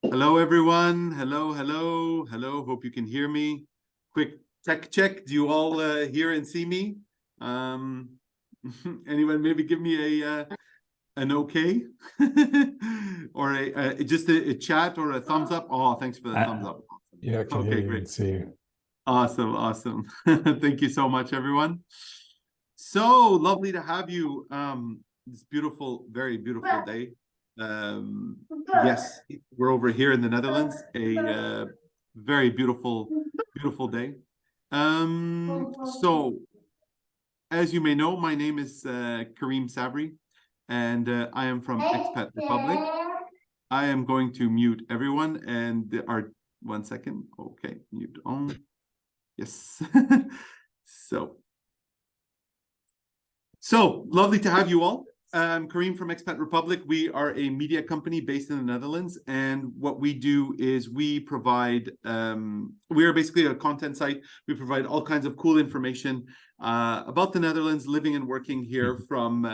Hello, everyone. Hello, hello, hello. Hope you can hear me. Quick tech check. Do you all hear and see me? Um, anyone maybe give me an okay or just a chat or a thumbs up? Oh, thanks for the thumbs up. Yeah, I can hear Okay, you great. and see you. Awesome, awesome. Thank you so much, everyone. So lovely to have you. This beautiful, very beautiful day. Yes, we're over here in the Netherlands. A very beautiful, beautiful day. So as you may know, my name is Kareem Sabri, and I am from Expat Republic. I am going to mute everyone and our 1 second. Okay, mute on. Yes. So lovely to have you all. Kareem from Expat Republic. We are a media company based in the Netherlands, and what we do is we provide. We are basically a content site. We provide all kinds of cool information about the Netherlands, living and working here, from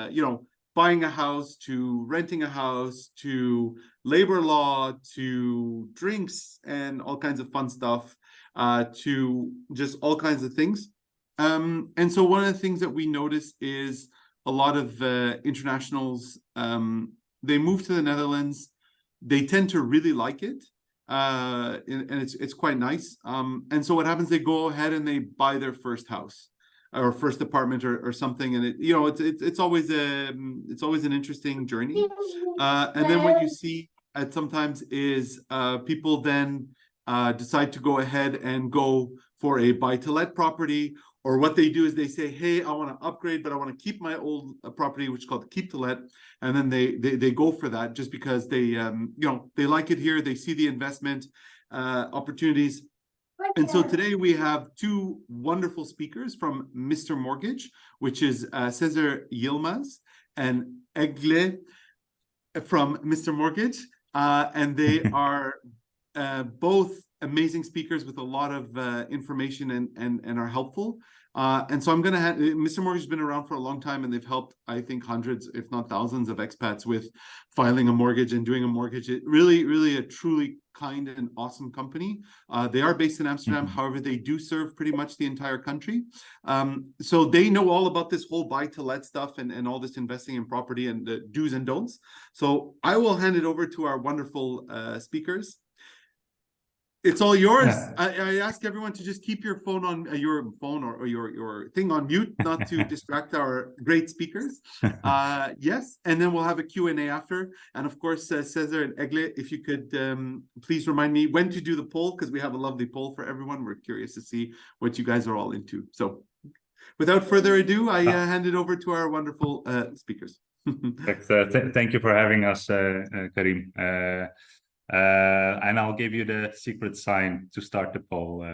buying a house to renting a house to labor law to drinks and all kinds of fun stuff to just all kinds of things. And so one of the things that we notice is a lot of internationals, they move to the Netherlands, they tend to really like it, and it's quite nice. And so what happens, they go ahead and they buy their first house or first apartment or something, and it's always an interesting journey. And then what you see sometimes is people then decide to go ahead and go for a buy-to-let property, or what they do is they say, hey, I want to upgrade, but I want to keep my old property, which is called keep to let. And then they go for that just because they like it here. They see the investment opportunities. And so today we have two wonderful speakers from Mr. Mortgage, which is Sezer Yilmaz and Egle from Mr. Mortgage. And they are both amazing speakers with a lot of information and are helpful. And so I'm going to have Mr. Mortgage has been around for a long time, and they've helped, I think, hundreds, if not thousands, of expats with filing a mortgage and doing a mortgage. It really, really a truly kind and awesome company. They are based in Amsterdam. However, they do serve pretty much the entire country. So they know all about this whole buy-to-let stuff and all this investing in property and the do's and don'ts. So I will hand it over to our wonderful speakers. It's all yours. Yeah. I ask everyone to just keep your phone on your phone or your thing on mute, not to distract our great speakers. Yes, and then we'll have a Q&A after. And of course, Sezer and Egle, if you could please remind me when to do the poll, because we have a lovely poll for everyone. We're curious to see what you guys are all into. So without further ado, I hand it over to our wonderful speakers. Thank you for having us, Kareem. And I'll give you the secret sign to start the poll.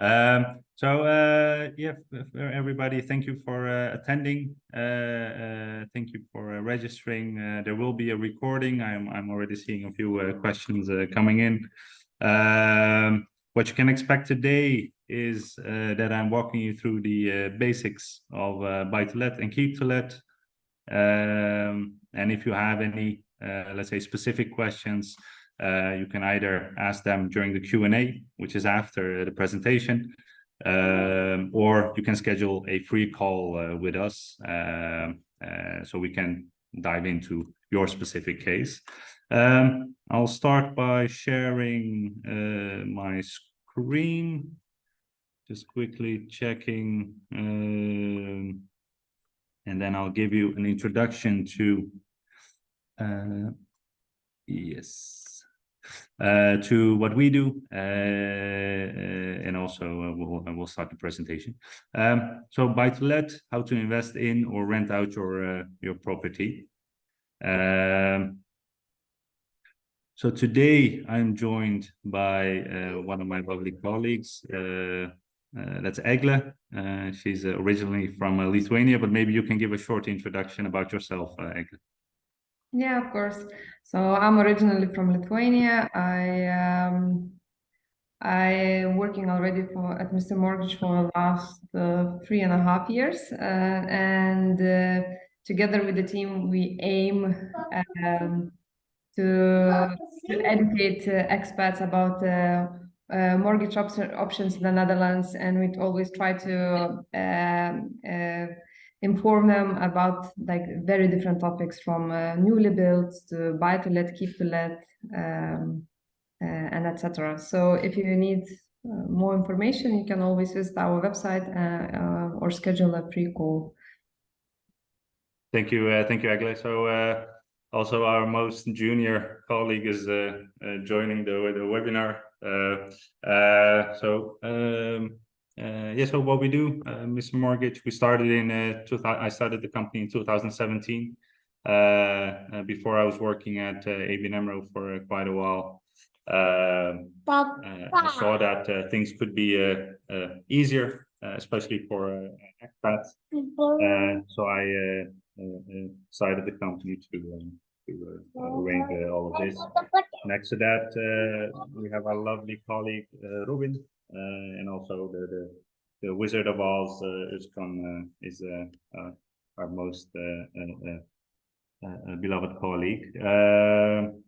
Yeah, everybody, thank you for attending. Thank you for registering. There will be a recording. I'm already seeing a few questions coming in. What you can expect today is that I'm walking you through the basics of buy-to-let and keep-to-let. And if you have any let's say specific questions, you can either ask them during the Q&A, which is after the presentation, or you can schedule a free call with us so we can dive into your specific case. I'll start by sharing my screen, just quickly checking, and then I'll give you an introduction to to what we do, and also we'll start the presentation. So buy-to-let, how to invest in or rent out your property. So today I'm joined by one of my lovely colleagues. That's Egle. She's originally from Lithuania, but maybe you can give a short introduction about yourself, Egle. Yeah, of course. So I'm originally from Lithuania. I working already at Mr. Mortgage for the last 3.5 years, and together with the team, we aim to educate expats about mortgage options in the Netherlands, and we always try to inform them about like very different topics from newly built to buy to let, keep to let, and etc. So if you need more information, you can always visit our website or schedule a pre-call. Thank you, Egle. So also our most junior colleague is joining the webinar. So what we do, Mr. Mortgage, we started in I started the company in 2017. Before I was working at ABN AMRO for quite a while. I saw that things could be easier, especially for expats. So I started the company to arrange all of this. Next to that, we have our lovely colleague Ruben, and also the Wizard of Oz, Özkan, is our most beloved colleague.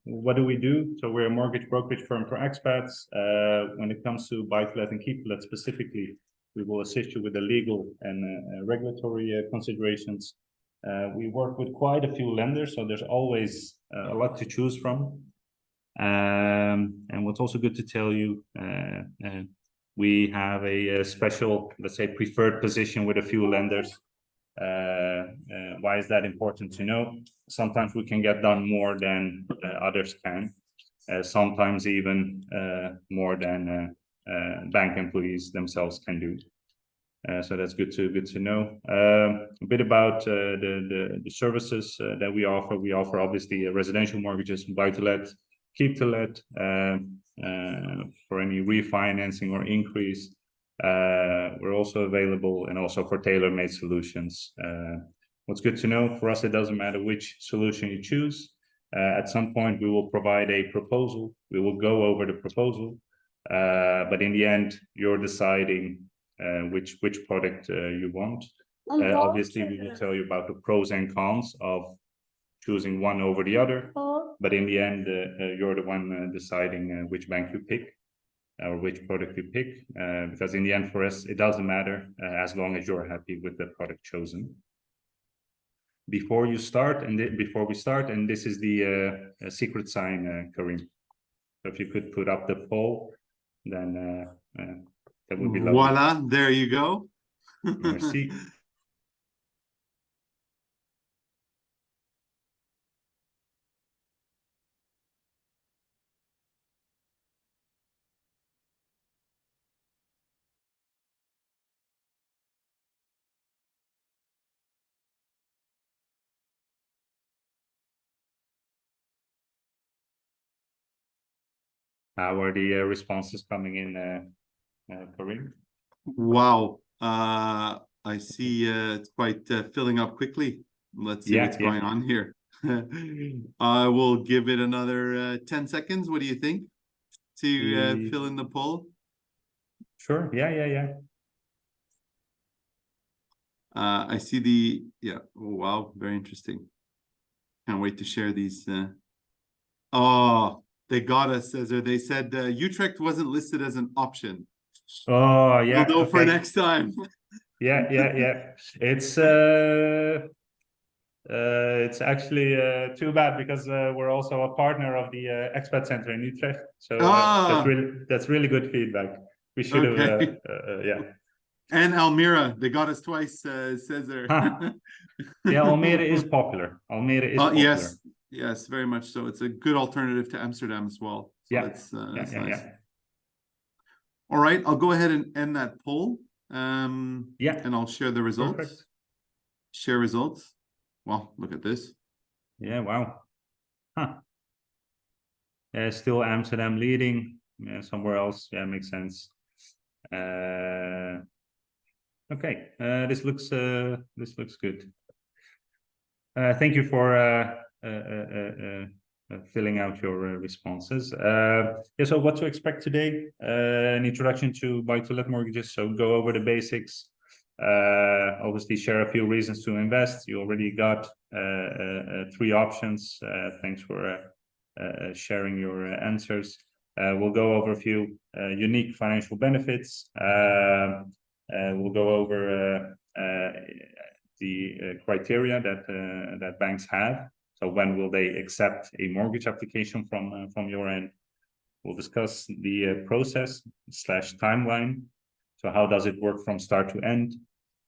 What do we do? So we're a mortgage brokerage firm for expats. When it comes to buy-to-let and keep-to-let specifically, we will assist you with the legal and regulatory considerations. We work with quite a few lenders, so there's always a lot to choose from. And what's also good to tell you, we have a special, let's say, preferred position with a few lenders. Why is that important to know? Sometimes we can get done more than others can. Sometimes even more than bank employees themselves can do. So that's good to know. A bit about the services that we offer. We offer obviously residential mortgages, buy-to-let, keep-to-let, for any refinancing or increase. We're also available and also for tailor-made solutions. What's good to know, for us, it doesn't matter which solution you choose. At some point, we will provide a proposal. We will go over the proposal, but in the end, you're deciding which product you want. Obviously, we will tell you about the pros and cons of choosing one over the other, but in the end, you're the one deciding which bank you pick or which product you pick, because in the end, for us, it doesn't matter as long as you're happy with the product chosen. Before we start, and this is the secret sign, Karim. So if you could put up the poll, then that would be lovely. Voila, there you go. Merci. How are the responses coming in, Karim? Wow, I see it's quite filling up quickly. Let's see what's going on here. I will give it another 10 seconds. What do you think to fill in the poll? Sure. Yeah. I see oh, wow, very interesting. Can't wait to share these. Oh, they got us, Sezer. They said Utrecht wasn't listed as an option. Oh, yeah. We'll know for next time. Yeah. It's actually too bad because we're also a partner of the Expat Center in Utrecht. So that's really good feedback. We should have, yeah. And Almere, they got us twice, Sezer. Yeah, Almere is popular. Popular. Yes, very much so. It's a good alternative to Amsterdam as well. So that's nice. Yeah. All right, I'll go ahead and end that poll. And I'll share the results. Perfect. Share results. Well, look at this. Yeah, wow. Yeah, still Amsterdam leading. Yeah, somewhere else. Yeah, makes sense. Okay, this looks good. Thank you for filling out your responses. So what to expect today? An introduction to buy-to-let mortgages. So go over the basics. Obviously share a few reasons to invest. You already got 3 options. Thanks for sharing your answers. We'll go over a few unique financial benefits. We'll go over the criteria that banks have. So when will they accept a mortgage application from your end? We'll discuss the process / timeline. So how does it work from start to end?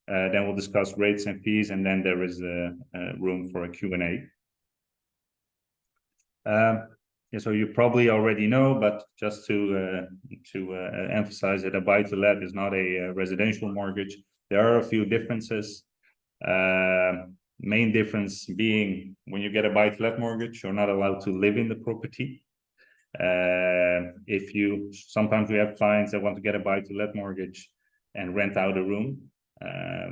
Then we'll discuss rates and fees, and then there is room for a Q&A. Yeah, so you probably already know, but just to emphasize that a buy-to-let is not a residential mortgage. There are a few differences. Main difference being when you get a buy-to-let mortgage, you're not allowed to live in the property. Sometimes we have clients that want to get a buy-to-let mortgage and rent out a room.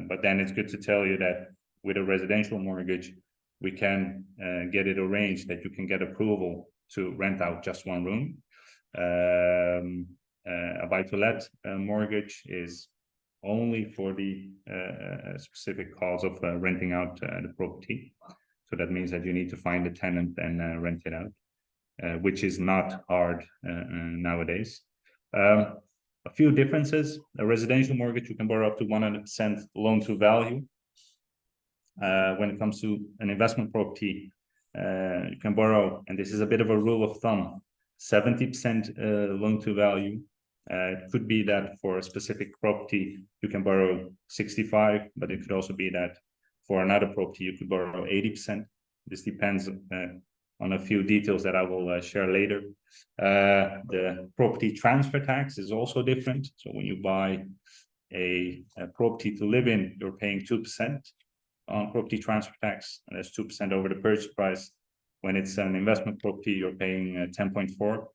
But then it's good to tell you that with a residential mortgage, we can get it arranged that you can get approval to rent out just one room. A buy-to-let mortgage is only for the specific cause of renting out the property. So that means that you need to find a tenant and rent it out, which is not hard nowadays. A few differences. A residential mortgage, you can borrow up to 100% loan to value. When it comes to an investment property, you can borrow, and this is a bit of a rule of thumb, 70% loan to value. It could be that for a specific property, you can borrow 65, but it could also be that for another property, you could borrow 80%. This depends on a few details that I will share later. The property transfer tax is also different. So when you buy a property to live in, you're paying 2% on property transfer tax, and that's 2% over the purchase price. When it's an investment property, you're paying 10.4%.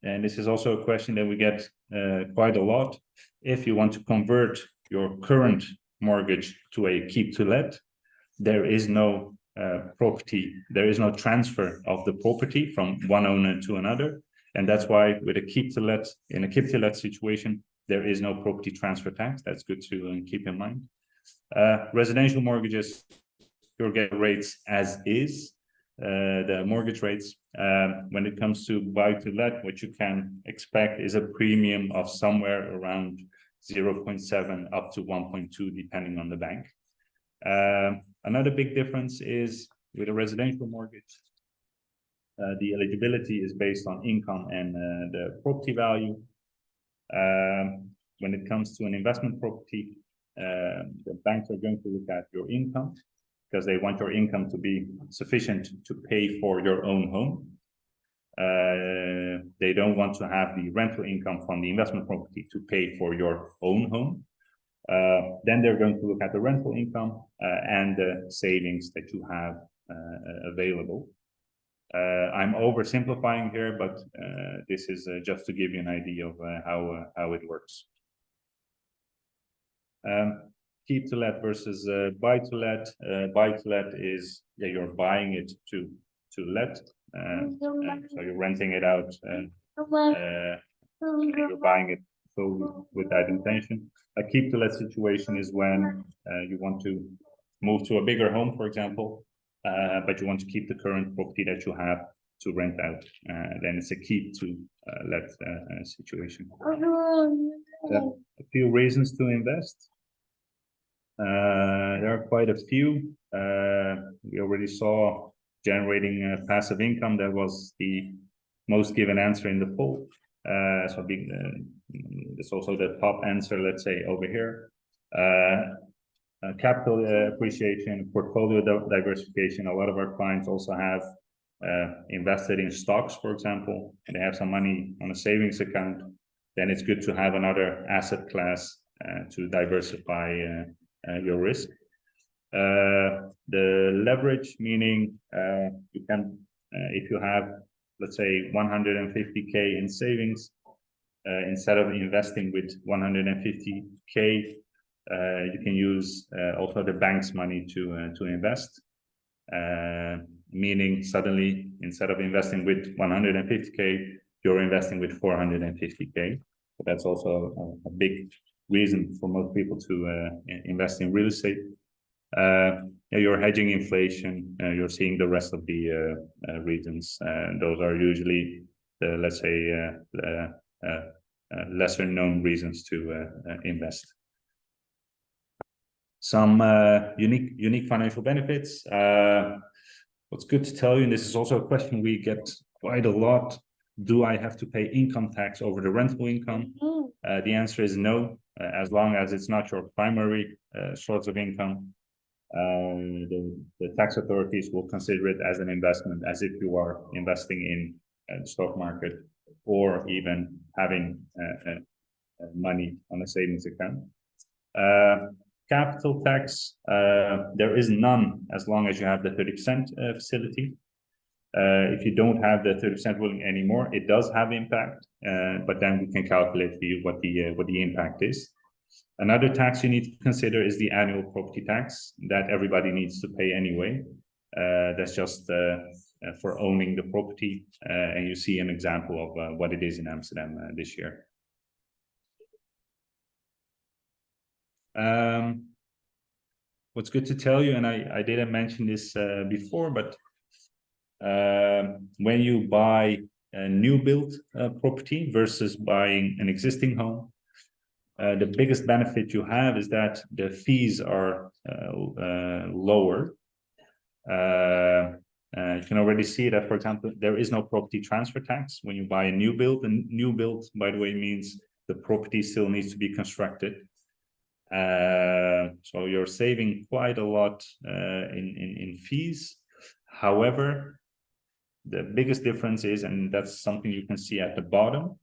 And this is also a question that we get quite a lot, if you want to convert your current mortgage to a keep to let, there is no transfer of the property from one owner to another. And that's why with a keep to let, in a keep to let situation, there is no property transfer tax. That's good to keep in mind. Residential mortgages, you'll get rates as is, the mortgage rates. When it comes to buy to let, what you can expect is a premium of somewhere around 0.7 up to 1.2, depending on the bank. Another big difference is with a residential mortgage, the eligibility is based on income and the property value. When it comes to an investment property, the banks are going to look at your income, because they want your income to be sufficient to pay for your own home. They don't want to have the rental income from the investment property to pay for your own home. Then they're going to look at the rental income and the savings that you have available. I'm oversimplifying here, but this is just to give you an idea of how it works. Keep to let versus buy to let. Buy to let is you're buying it to let, so you're renting it out, and you're buying it so with that intention. A keep to let situation is when you want to move to a bigger home, for example, but you want to keep the current property that you have to rent out. Then it's a keep to let situation. A few reasons to invest. There are quite a few. We already saw generating passive income. That was the most given answer in the poll. So it's also the top answer, let's say, over here. Capital appreciation, portfolio diversification. A lot of our clients also have invested in stocks, for example, and they have some money on a savings account. Then it's good to have another asset class to diversify your risk. The leverage, meaning you can, if you have, let's say, 150K in savings, instead of investing with 150K, you can use also the bank's money to invest. Meaning suddenly, instead of investing with 150K, you're investing with 450K. So that's also a big reason for most people to invest in real estate. You're hedging inflation. You're seeing the rest of the reasons. Those are usually the, let's say, lesser known reasons to invest. Some unique financial benefits. What's good to tell you, and this is also a question we get quite a lot: do I have to pay income tax over the rental income? The answer is no, as long as it's not your primary source of income. The tax authorities will consider it as an investment, as if you are investing in the stock market, or even having money on a savings account. Capital tax, there is none as long as you have the 30% facility. If you don't have the 30% ruling anymore, it does have impact, but then we can calculate for you what the impact is. Another tax you need to consider is the annual property tax that everybody needs to pay anyway. That's just for owning the property, and you see an example of what it is in Amsterdam this year. What's good to tell you, and I didn't mention this before, but when you buy a new built property versus buying an existing home, the biggest benefit you have is that the fees are lower. You can already see that, for example, there is no property transfer tax when you buy a new build. And new build, by the way, means the property still needs to be constructed. So you're saving quite a lot in fees. However, the biggest difference is, and that's something you can see at the bottom,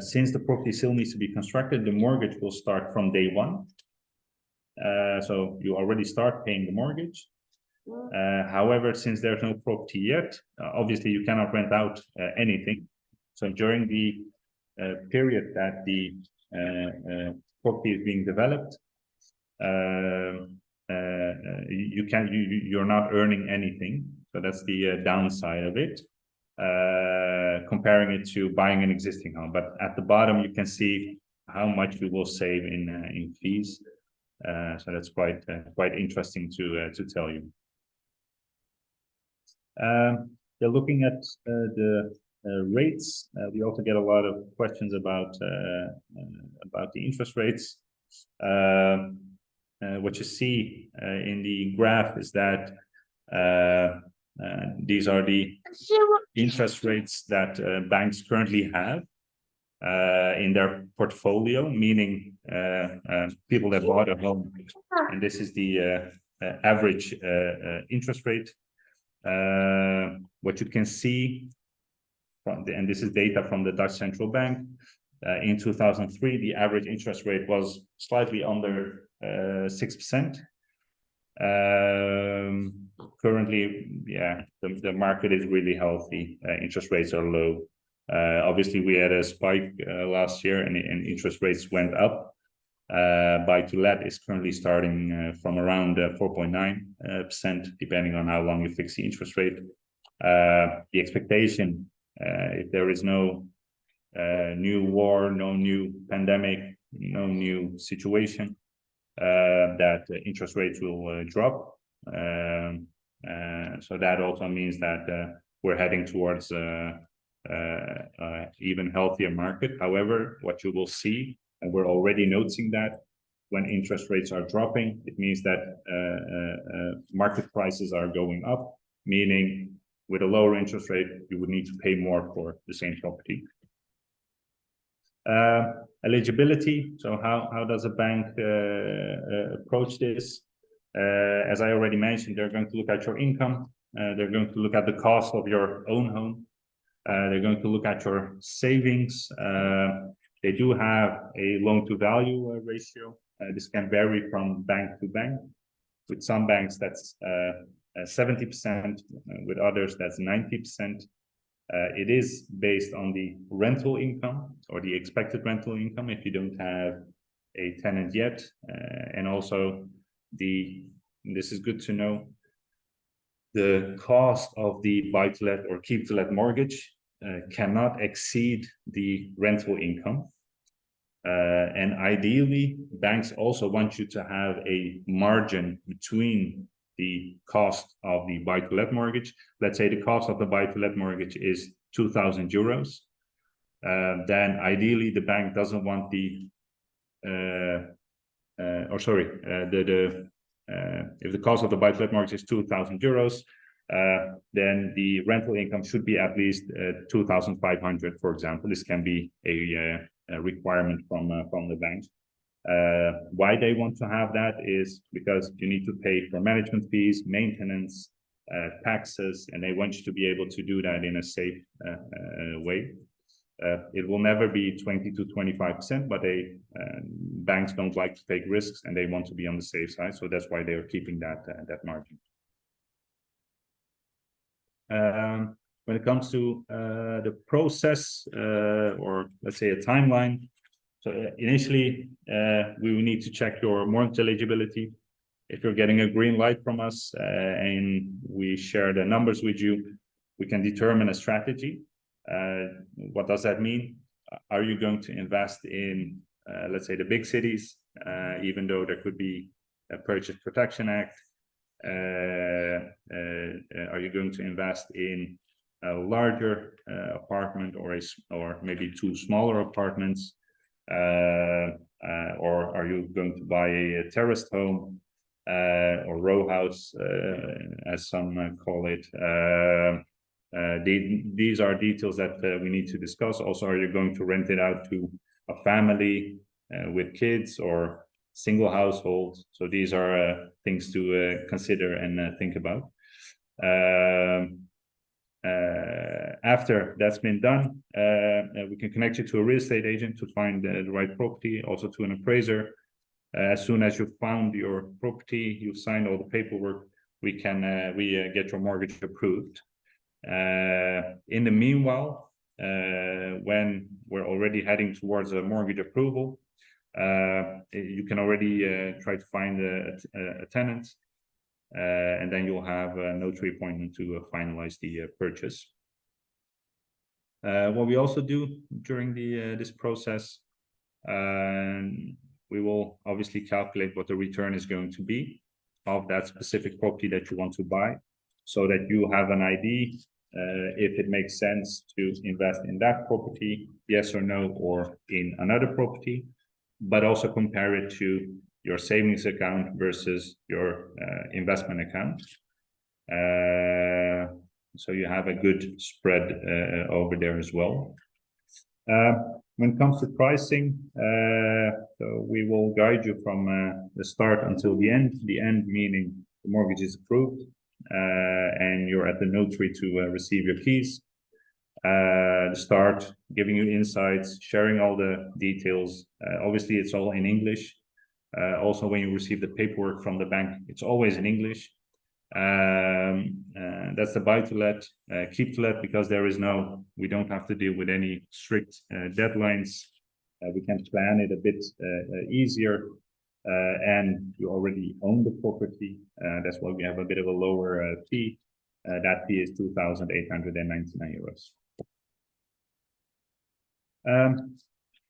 since the property still needs to be constructed, the mortgage will start from day one. So you already start paying the mortgage. However, since there's no property yet, obviously you cannot rent out anything. So during the period that the property is being developed, you're not earning anything. So that's the downside of it, comparing it to buying an existing home. But at the bottom, you can see how much we will save in fees. So that's quite interesting to tell you. They're looking at the rates. We also get a lot of questions about the interest rates. What you see in the graph is that these are the interest rates that banks currently have in their portfolio, meaning people that bought a home, and this is the average interest rate. What you can see from and this is data from the Dutch Central Bank. In 2003, the average interest rate was slightly under 6%. Currently, yeah, the market is really healthy. Interest rates are low. Obviously, we had a spike last year, and interest rates went up. Buy to let is currently starting from around 4.9%, depending on how long you fix the interest rate. The expectation, if there is no new war, no new pandemic, no new situation, that interest rates will drop. So that also means that we're heading towards even healthier market. However, what you will see, and we're already noticing that when interest rates are dropping, it means that market prices are going up, meaning with a lower interest rate, you would need to pay more for the same property. Eligibility. So how does a bank approach this? As I already mentioned, they're going to look at your income. They're going to look at the cost of your own home. They're going to look at your savings. They do have a loan-to-value ratio. This can vary from bank to bank. With some banks, that's 70%. With others, that's 90%. It is based on the rental income or the expected rental income if you don't have a tenant yet. And also, this is good to know, the cost of the buy-to-let or keep-to-let mortgage cannot exceed the rental income. And ideally, banks also want you to have a margin between the cost of the buy-to-let mortgage. Let's say the cost of the buy-to-let mortgage is 2,000 euros. Then ideally the bank doesn't want the if the cost of the buy-to-let mortgage is 2,000 euros, then the rental income should be at least 2,500, for example. This can be a requirement from the banks. Why they want to have that is because you need to pay for management fees, maintenance, taxes, and they want you to be able to do that in a safe way. It will never be 20 to 25%, but banks don't like to take risks and they want to be on the safe side. So that's why they are keeping that margin. When it comes to the process, or let's say a timeline, so initially we will need to check your mortgage eligibility. If you're getting a green light from us and we share the numbers with you, we can determine a strategy. What does that mean? Are you going to invest in, let's say, the big cities, even though there could be a Purchase Protection Act? Are you going to invest in a larger apartment or maybe two smaller apartments? Or are you going to buy a terraced home or row house, as some call it? These are details that we need to discuss. Also, are you going to rent it out to a family with kids or single households? So these are things to consider and think about. After that's been done, we can connect you to a real estate agent to find the right property, also to an appraiser. As soon as you've found your property, you've signed all the paperwork, we get your mortgage approved. In the meanwhile, when we're already heading towards a mortgage approval, you can already try to find a tenant, and then you'll have a notary appointment to finalize the purchase. What we also do during this process, we will obviously calculate what the return is going to be of that specific property that you want to buy, so that you have an idea if it makes sense to invest in that property, yes or no, or in another property, but also compare it to your savings account versus your investment account. So you have a good spread over there as well. When it comes to pricing, so we will guide you from the start until the end meaning the mortgage is approved, and you're at the notary to receive your keys. The start, giving you insights, sharing all the details. Obviously, it's all in English. Also, when you receive the paperwork from the bank, it's always in English. That's the buy-to-let. Keep to let, because we don't have to deal with any strict deadlines. We can plan it a bit easier, and you already own the property. That's why we have a bit of a lower fee. That fee is 2,899 euros.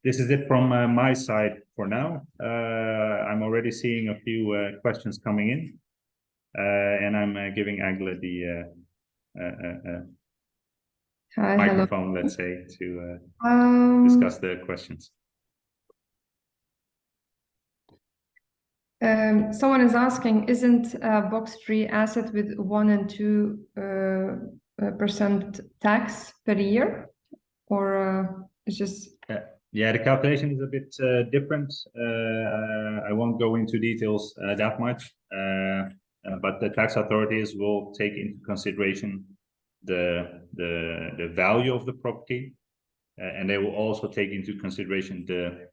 This is it from my side for now. I'm already seeing a few questions coming in, and I'm giving Egle the microphone, let's say, to discuss the questions. Someone is asking, isn't box 3 asset with 1 and 2% tax per year, or it's just? Yeah, the calculation is a bit different. I won't go into details that much, but the tax authorities will take into consideration the value of the property, and they will also take into consideration the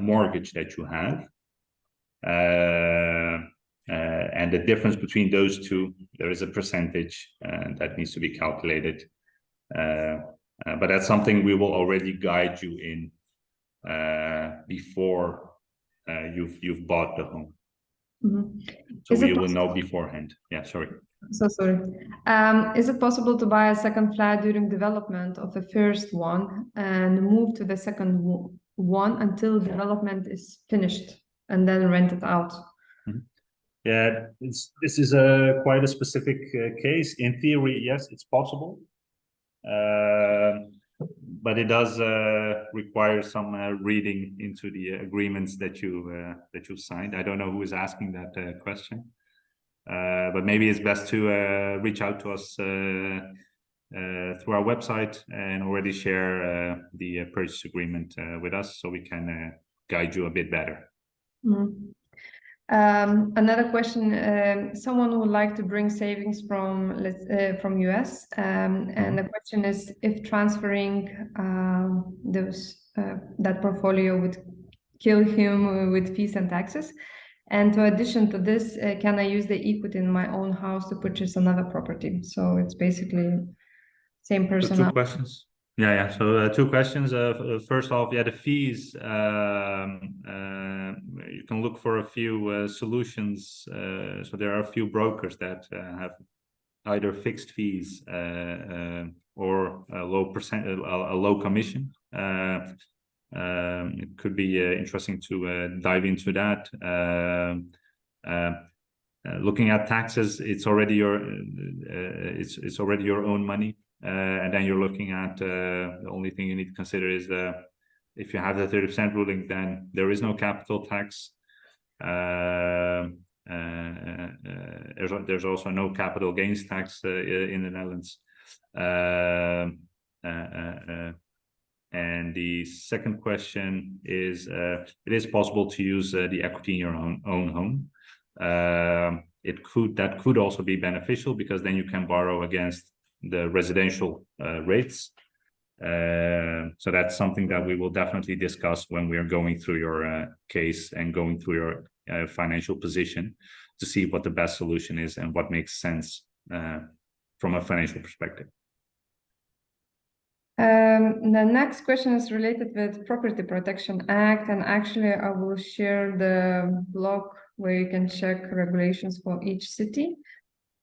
mortgage that you have. And the difference between those two, there is a percentage that needs to be calculated. But that's something we will already guide you in before you've bought the home. Mm-hmm. So you will know beforehand. Yeah, sorry. So sorry. Is it possible to buy a second flat during development of the first one and move to the second one until development is finished and then rent it out. Yeah, this is a quite a specific case. In theory, yes, it's possible, but it does require some reading into the agreements that you signed. I don't know who is asking that question, but maybe it's best to reach out to us through our website and already share the purchase agreement with us, so we can guide you a bit better. Another question, someone would like to bring savings from US, and the question is if transferring that portfolio would kill him with fees and taxes, and to addition to this, can I use the equity in my own house to purchase another property? So it's basically same person. So two questions. Yeah. So two questions. First off, the fees. You can look for a few solutions. So there are a few brokers that have either fixed fees or a low commission. It could be interesting to dive into that. Looking at taxes, it's already your own money. And then you're looking at the only thing you need to consider is if you have the 30% ruling, then there is no capital tax. There's also no capital gains tax in the Netherlands. And the second question is, it is possible to use the equity in your own home. That could also be beneficial, because then you can borrow against the residential rates. So that's something that we will definitely discuss when we are going through your case and going through your financial position, to see what the best solution is and what makes sense from a financial perspective. The next question is related with Property Protection Act, and actually I will share the blog where you can check regulations for each city.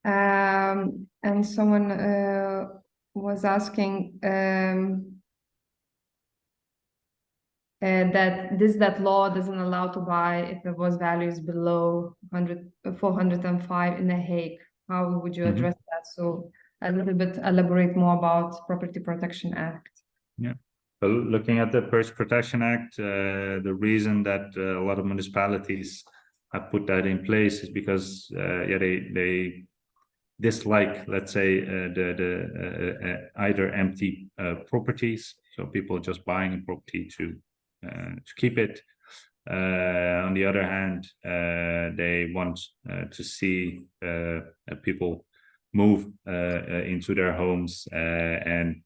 And someone was asking that law doesn't allow to buy if the was value is below 405 in The Hague. How would you address that? So a little bit elaborate more about Property Protection Act. Yeah. Well, looking at the Purchase Protection Act, the reason that a lot of municipalities have put that in place is because they dislike, let's say, either empty properties, so people just buying a property to keep it. On the other hand, they want to see people move into their homes, and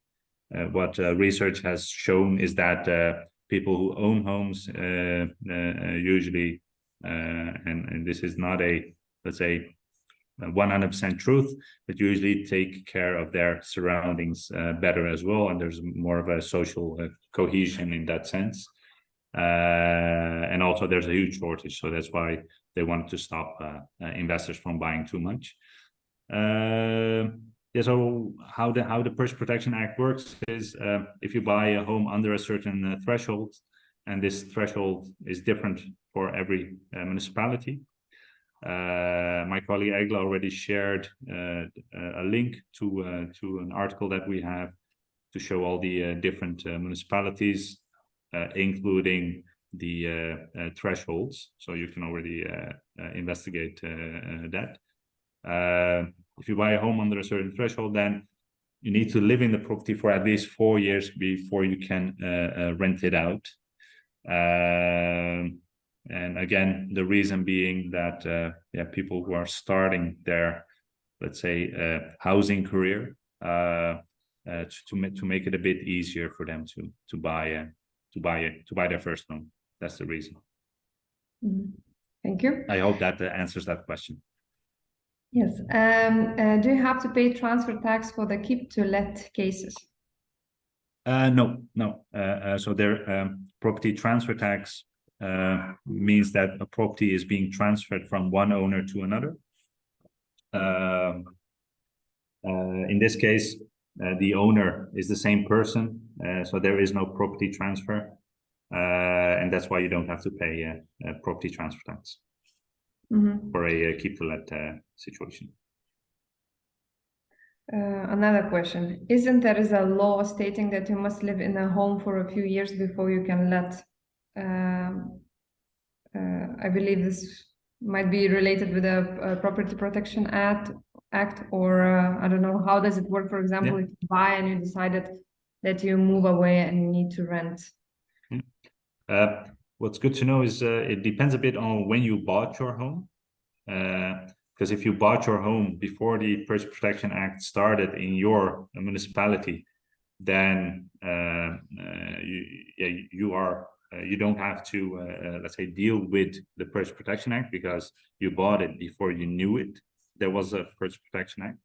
what research has shown is that people who own homes usually, and this is not a, let's say, 100% truth, but usually take care of their surroundings better as well, and there's more of a social cohesion in that sense. And also there's a huge shortage, so that's why they wanted to stop investors from buying too much. So how the Purchase Protection Act works is, if you buy a home under a certain threshold, and this threshold is different for every municipality. My colleague Egle already shared a link to an article that we have to show all the different municipalities, including the thresholds. So you can already investigate that. If you buy a home under a certain threshold, then you need to live in the property for at least 4 years before you can rent it out. And again, the reason being that people who are starting their, let's say, housing career, to make it a bit easier for them to buy their first home. That's the reason. Thank you. I hope that answers that question. Yes. Do you have to pay transfer tax for the keep to let cases? No. So their property transfer tax means that a property is being transferred from one owner to another. In this case, the owner is the same person, so there is no property transfer. and that's why you don't have to pay property transfer tax for a keep-to-let situation. Another question. Isn't there is a law stating that you must live in a home for a few years before you can let? I believe this might be related with the Property Protection Act, or I don't know, how does it work? For example, if you buy and you decided that you move away and you need to rent. What's good to know is it depends a bit on when you bought your home. Because if you bought your home before the Purchase Protection Act started in your municipality, then you don't have to let's say deal with the Purchase Protection Act because you bought it before you knew it. There was a Purchase Protection Act.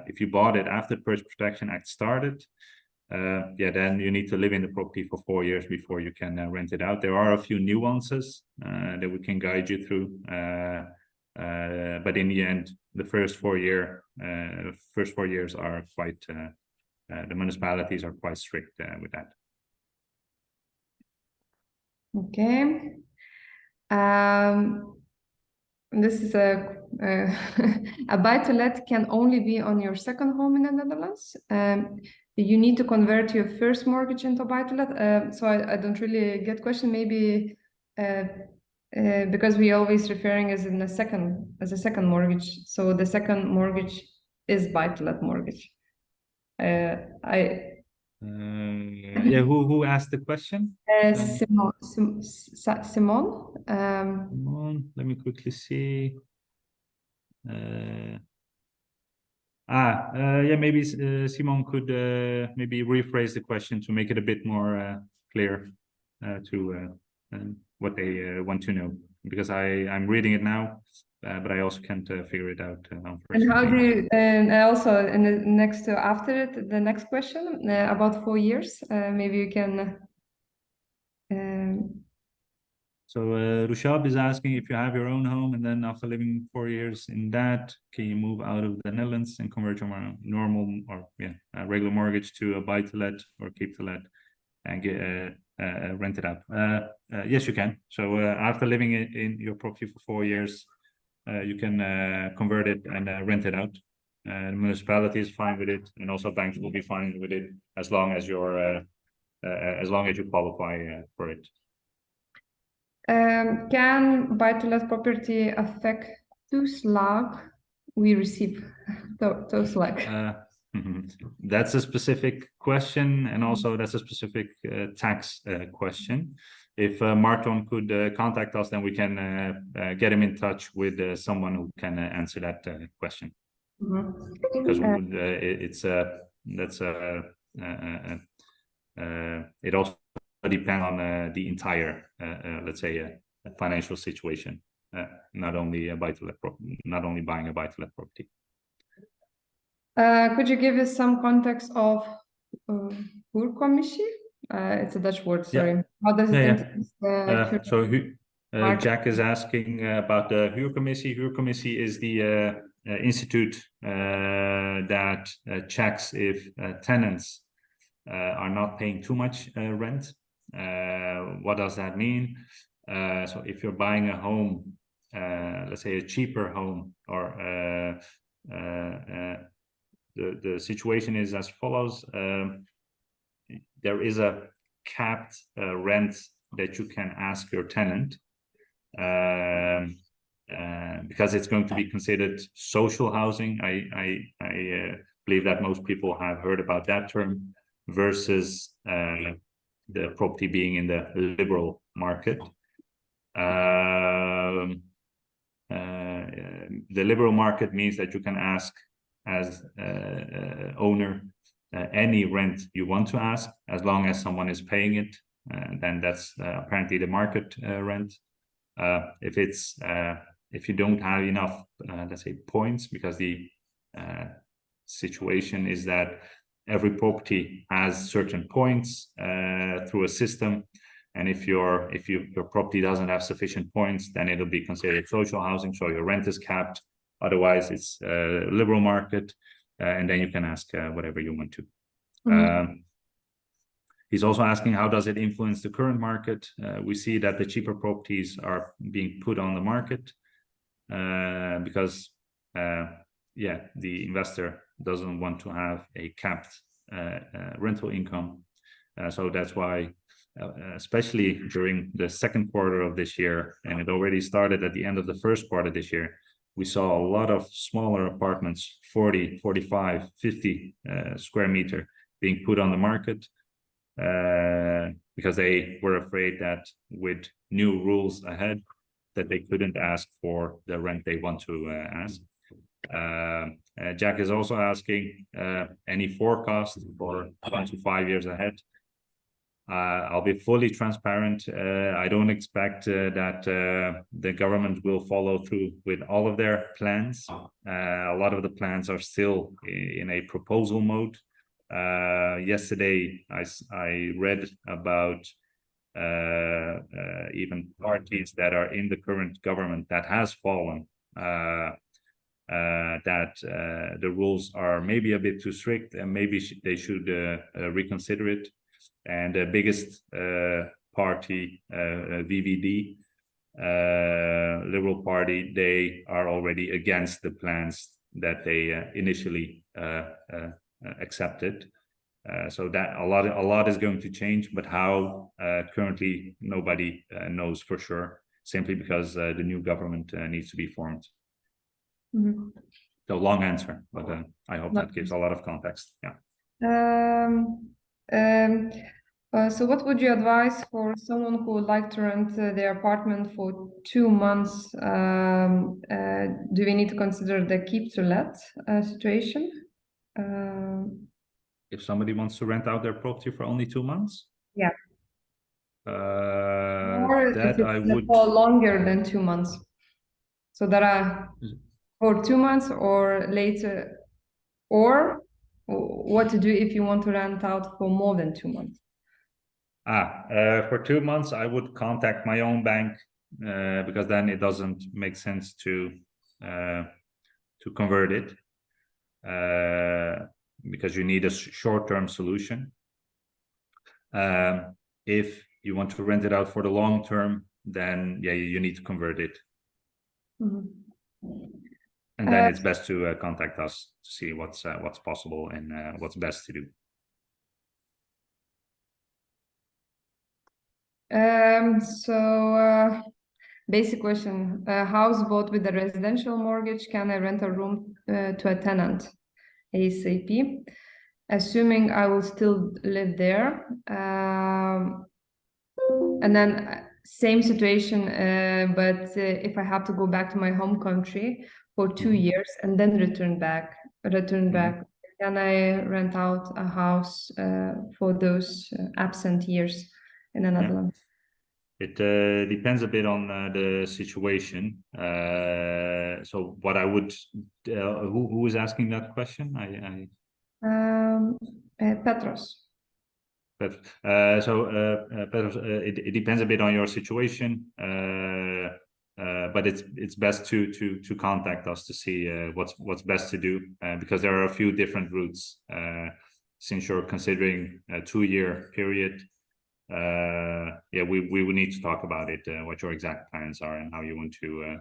If you bought it after the Purchase Protection Act started, then you need to live in the property for 4 years before you can rent it out. There are a few nuances that we can guide you through. But in the end, the first 4 years are quite, the municipalities are quite strict with that. Okay. This is a buy-to-let can only be on your second home in the Netherlands. You need to convert your first mortgage into buy-to-let. So I don't really get question. Maybe because we always referring as a second mortgage. So the second mortgage is buy-to-let mortgage. Who asked the question? Simon. Let me quickly see. Maybe Simon could maybe rephrase the question to make it a bit more clear to what they want to know, because I'm reading it now, but I also can't figure it out. And how do you, and also in the next to after it, the next question about 4 years, maybe you can. So Rushab is asking, if you have your own home and then after living 4 years in that, can you move out of the Netherlands and convert your normal or regular mortgage to a buy-to-let or keep-to-let and get rent it out? Yes, you can. So after living in your property for 4 years, you can convert it and rent it out. The municipality is fine with it, and also banks will be fine with it as long as you're as long as you qualify for it. Can buy-to-let property affect toeslag we receive? Toeslag. That's a specific question, and also that's a specific tax question. If Marton could contact us, then we can get him in touch with someone who can answer that question. Because it also depends on the entire, let's say, financial situation, not only a buy-to-let property, not only buying a buy-to-let property. Could you give us some context of huurcommissie? It's a Dutch word, sorry. How does it Jack is asking about the huurcommissie. Huurcommissie is the institute that checks if tenants are not paying too much rent. What does that mean? So if you're buying a home, let's say a cheaper home, or the situation is as follows. There is a capped rent that you can ask your tenant, because it's going to be considered social housing. I believe that most people have heard about that term, versus the property being in the liberal market. The liberal market means that you can ask as owner any rent you want to ask, as long as someone is paying it. Then that's apparently the market rent. If you don't have enough, let's say, points, because the situation is that every property has certain points through a system, and if your property doesn't have sufficient points, then it'll be considered social housing, so your rent is capped. Otherwise, it's liberal market, and then you can ask whatever you want to. He's also asking, how does it influence the current market? We see that the cheaper properties are being put on the market because, yeah, the investor doesn't want to have a capped rental income. So that's why, especially during the second quarter of this year, and it already started at the end of the first quarter this year, we saw a lot of smaller apartments, 40, 45, 50 square meter being put on the market because they were afraid that with new rules ahead, that they couldn't ask for the rent they want to ask. Jack is also asking any forecast for 1 to 5 years ahead. I'll be fully transparent. I don't expect that the government will follow through with all of their plans. A lot of the plans are still in a proposal mode. Yesterday, I read about even parties that are in the current government that has fallen, that the rules are maybe a bit too strict and maybe they should reconsider it. And the biggest party, VVD, Liberal Party, they are already against the plans that they initially accepted. So that a lot is going to change, but how currently nobody knows for sure, simply because the new government needs to be formed. Mm-hmm. So long answer, but I hope that gives a lot of context. Yeah. So what would you advise for someone who would like to rent their apartment for 2 months? Do we need to consider the keep to let situation? If somebody wants to rent out their property for only 2 months? Yeah. Or that if I it's would for longer than 2 months. So there are for 2 months or later, or what to do if you want to rent out for more than 2 months. For 2 months, I would contact my own bank because then it doesn't make sense to convert it because you need a short-term solution. If you want to rent it out for the long term, then yeah, you need to convert it. Mm-hmm. And then it's best to contact us to see what's possible and what's best to do. Basic question: house bought with a residential mortgage. Can I rent a room to a tenant ASAP? Assuming I will still live there. And then same situation, but if I have to go back to my home country for 2 years and then return back, can I rent out a house for those absent years in the Netherlands? It depends a bit on the situation. So what I would, who is asking that question? Petros. Petros, it depends a bit on your situation, but it's best to contact us to see what's best to do because there are a few different routes. Since you're considering a 2-year period, yeah, we would need to talk about it, what your exact plans are and how you want to,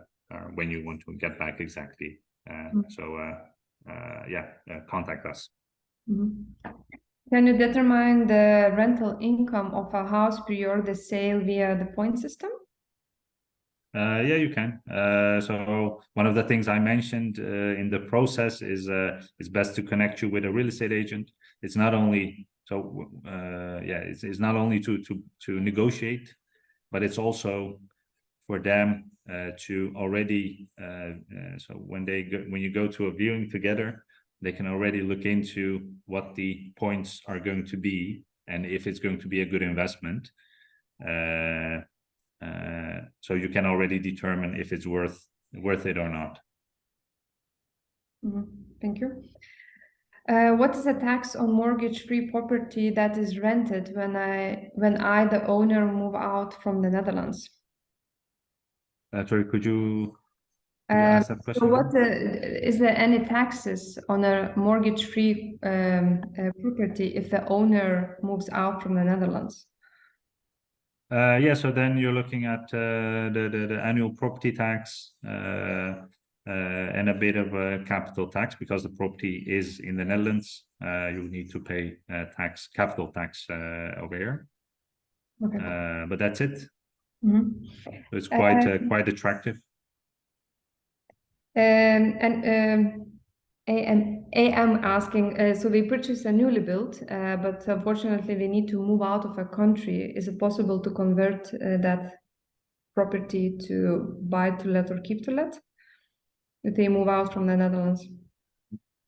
when you want to get back exactly. Yeah, contact us. Mm-hmm. Can you determine the rental income of a house prior to the sale via the point system? Yeah, you can. So one of the things I mentioned in the process is it's best to connect you with a real estate agent. It's not only it's not only to negotiate, but it's also for them to already. So when you go to a viewing together, they can already look into what the points are going to be and if it's going to be a good investment. So you can already determine if it's worth it or not. Mm-hmm. Thank you. What is the tax on mortgage-free property that is rented when I, the owner, move out from the Netherlands? Sorry, could you You asked that So question. what is there any taxes on a mortgage-free property if the owner moves out from the Netherlands? Yeah, so then you're looking at the annual property tax and a bit of a capital tax because the property is in the Netherlands. You need to pay capital tax over here. Okay. But that's it. Mhm. So it's quite attractive. AM asking, so they purchased a newly built, but unfortunately they need to move out of a country. Is it possible to convert that property to buy to let or keep to let if they move out from the Netherlands?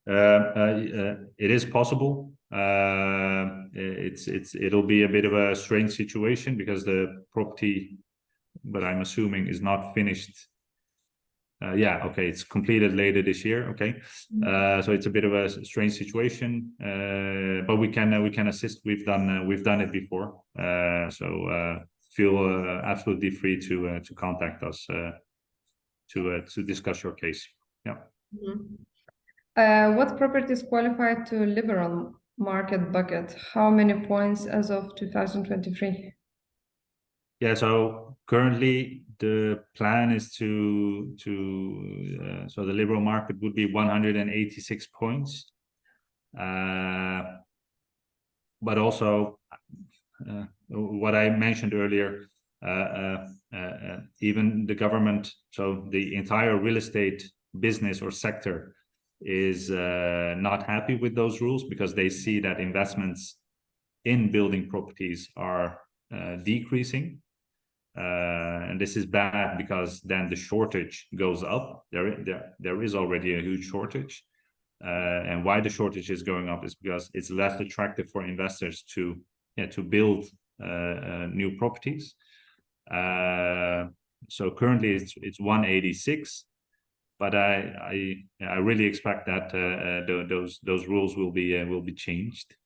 It is possible. It'll be a bit of a strange situation because the property, but I'm assuming, is not finished. Yeah, okay, it's completed later this year. Okay, so it's a bit of a strange situation, but we can assist. We've done it before, so feel absolutely free to contact us to discuss your case. Yeah. What properties qualify to liberal market bucket? How many points as of 2023? Yeah, so currently the plan is so the liberal market would be 186 points, but also what I mentioned earlier, even the government, so the entire real estate business or sector is not happy with those rules because they see that investments in building properties are decreasing. And this is bad because then the shortage goes up. There is already a huge shortage. And why the shortage is going up is because it's less attractive for investors to build new properties. So currently it's 186, but I really expect that those rules will be changed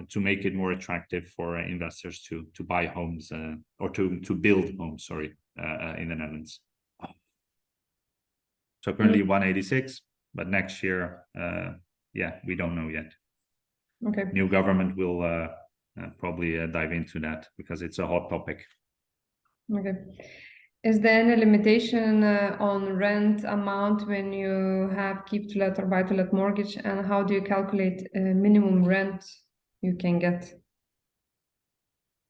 to make it more attractive for investors to buy homes or to build homes. Sorry, in the Netherlands. So currently 186, but next year, yeah, we don't know yet. Okay. New government will probably dive into that because it's a hot topic. Okay. Is there any limitation on rent amount when you have keep to let or buy to let mortgage, and how do you calculate minimum rent you can get?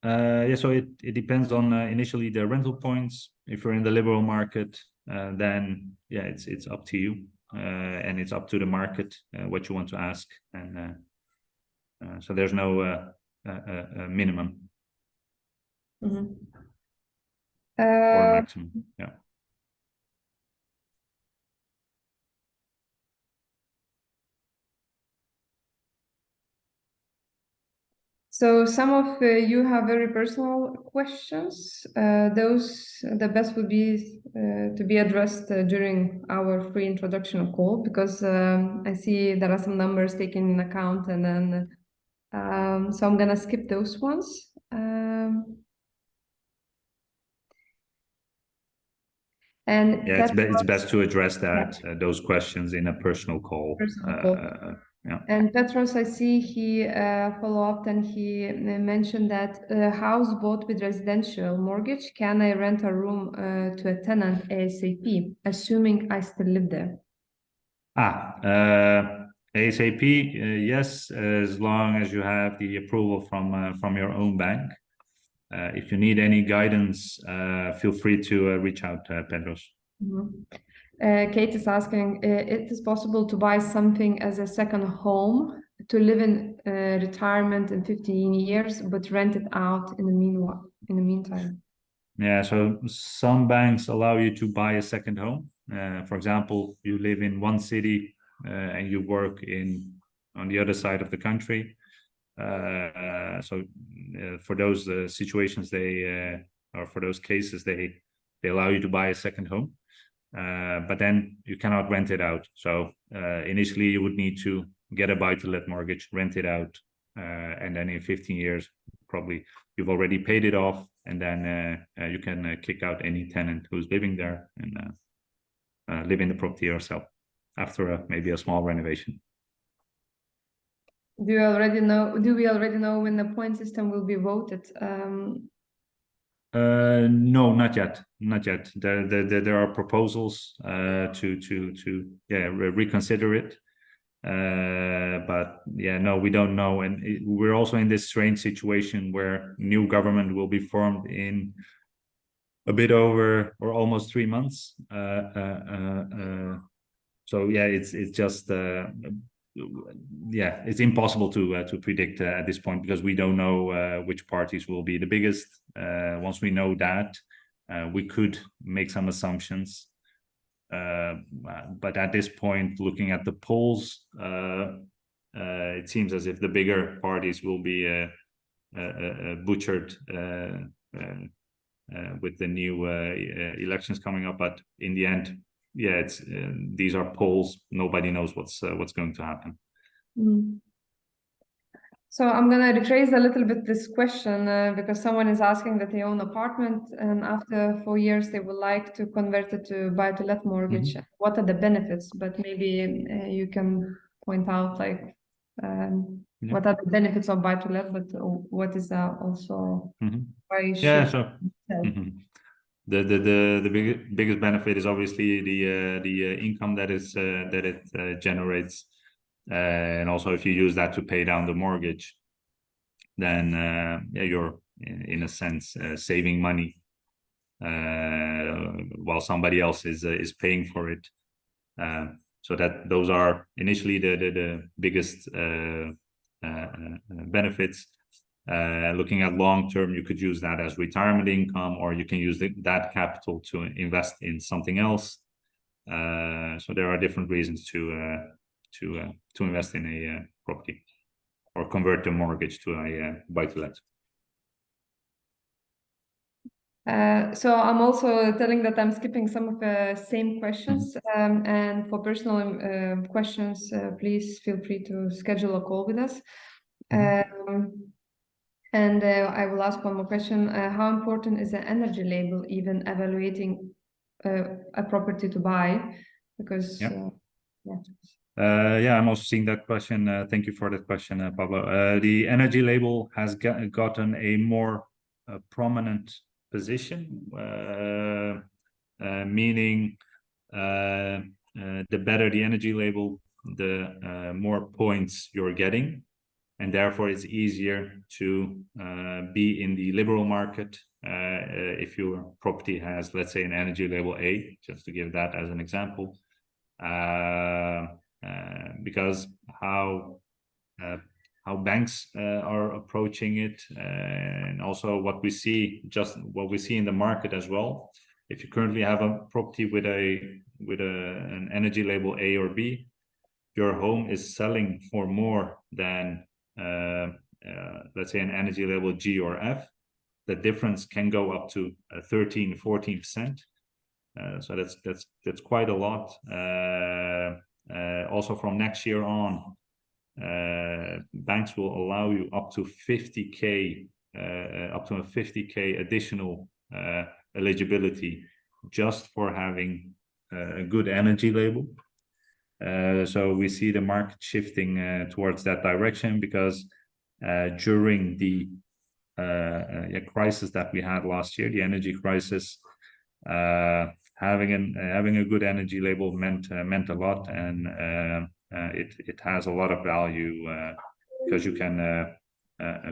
Yeah, so it depends on initially the rental points. If you're in the liberal market, then yeah, it's up to you, and it's up to the market what you want to ask, and so there's no minimum or maximum. Yeah. So some of you have very personal questions. Those the best would be to be addressed during our free introduction call, because I see there are some numbers taken in account, and then so I'm gonna skip those ones. And Yeah, it's best to address that those questions in a personal call. Yeah. And Petros, I see he follow up, and he mentioned that a house bought with residential mortgage, can I rent a room to a tenant ASAP, assuming I still live there? ASAP, yes, as long as you have the approval from your own bank. If you need any guidance, feel free to reach out, Pedros. Kate is asking, it is possible to buy something as a second home to live in retirement in 15 years, but rent it out in the meantime? Yeah, so some banks allow you to buy a second home. For example, you live in one city and you work on the other side of the country. So for those situations, or for those cases, they allow you to buy a second home. But then you cannot rent it out. So initially you would need to get a buy-to-let mortgage, rent it out, and then in 15 years, probably you've already paid it off, and then you can kick out any tenant who's living there and live in the property yourself after maybe a small renovation. Do we already know when the point system will be voted? No, not yet. There are proposals to reconsider it. But yeah, no, we don't know. And we're also in this strange situation where new government will be formed in a bit over or almost 3 months. So yeah, it's just it's impossible to predict at this point, because we don't know which parties will be the biggest. Once we know that, we could make some assumptions. But at this point, looking at the polls, it seems as if the bigger parties will be butchered with the new elections coming up. But in the end, yeah, it's these are polls. Nobody knows what's going to happen. Mm. So I'm gonna rephrase a little bit this question because someone is asking that they own apartment, and after 4 years they would like to convert it to buy-to-let mortgage. Mm-hmm. What are the benefits? But maybe you can point out like what are the benefits of buy-to-let, but what is also why you should so sell? The biggest benefit is obviously the income that it generates, and also if you use that to pay down the mortgage, then you're in a sense saving money while somebody else is paying for it. So that those are initially the biggest benefits. Looking at long term, you could use that as retirement income, or you can use that capital to invest in something else. So there are different reasons to invest in a property or convert the mortgage to a buy-to-let. So I'm also telling that I'm skipping some of the same questions, and for personal questions, please feel free to schedule a call with us. And I will ask one more question. How important is the energy label even evaluating a property to buy? Because I'm also seeing that question. Thank you for that question, Pablo. The energy label has gotten a more prominent position, meaning the better the energy label, the more points you're getting, and therefore it's easier to be in the liberal market if your property has, let's say, an energy label A, just to give that as an example. Because how banks are approaching it, and also what we see in the market as well. If you currently have a property with an energy label A or B, your home is selling for more than let's say an energy label G or F. The difference can go up to 13-14%. So that's quite a lot. Also from next year on, banks will allow you up to 50K, up to a 50K additional eligibility just for having a good energy label. So we see the market shifting towards that direction, because during the crisis that we had last year, the energy crisis, having a good energy label meant a lot, and it has a lot of value because you can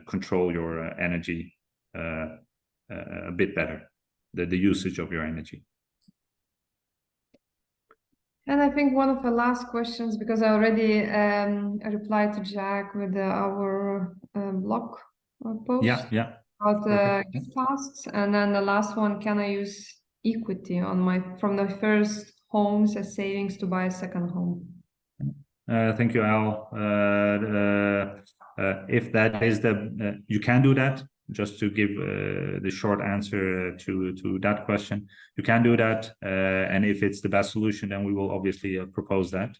control your energy a bit better, the usage of your energy. And I think one of the last questions, because I already replied to Jack with our blog post about tasks, and then the last one: can I use equity on from the first homes as savings to buy a second home? Thank you, Al. If that is you can do that. Just to give the short answer to that question, you can do that, and if it's the best solution, then we will obviously propose that.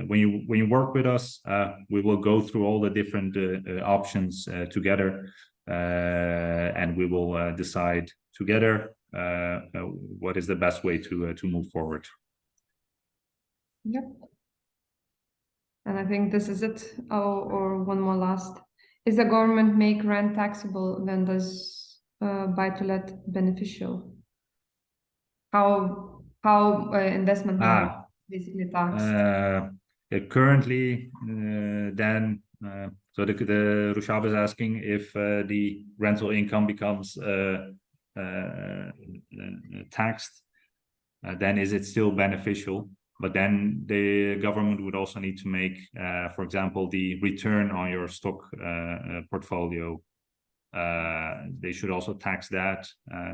When you work with us, we will go through all the different options together. and we will decide together what is the best way to move forward. Yep. And I think this is it. Oh, or one more last. Is the government make rent taxable when does buy-to-let beneficial? How investment now basically taxed? Currently, then so the Rushab is asking if the rental income becomes taxed, then is it still beneficial? But then the government would also need to make, for example, the return on your stock portfolio. They should also tax that.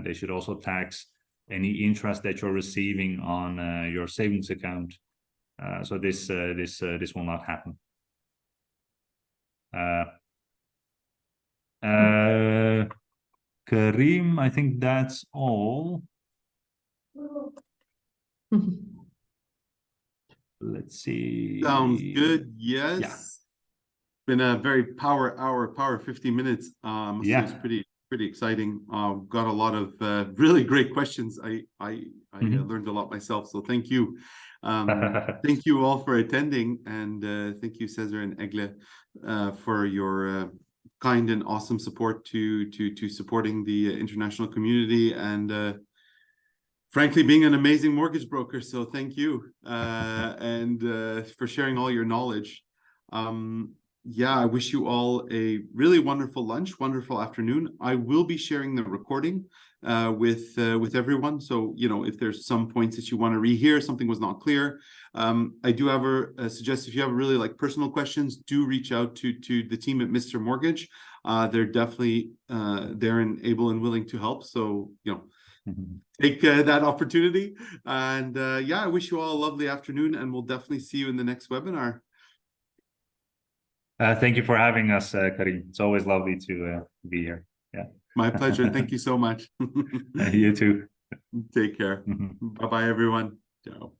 They should also tax any interest that you're receiving on your savings account. So this will not happen. Karim, I think that's all. Let's see. Sounds good. Yes. Yeah. Been a very power 50 minutes. Yeah. It's pretty exciting. Got a lot of really great questions. I learned a lot myself, so thank you. Thank you all for attending, and thank you, Sezer and Egle, for your kind and awesome support to supporting the international community, and frankly, being an amazing mortgage broker. So thank you, and for sharing all your knowledge. Yeah, I wish you all a really wonderful lunch, wonderful afternoon. I will be sharing the recording with everyone. So, you know, if there's some points that you want to rehear, something was not clear. I do ever suggest, if you have really like personal questions, do reach out to the team at Mr. Mortgage. They're definitely there and able and willing to help. So, you know, take that opportunity. And yeah, I wish you all a lovely afternoon, and we'll definitely see you in the next webinar. Thank you for having us, Karim. It's always lovely to be here. Yeah. My pleasure. Thank you so much. You too. Take care. Bye-bye, everyone. Ciao.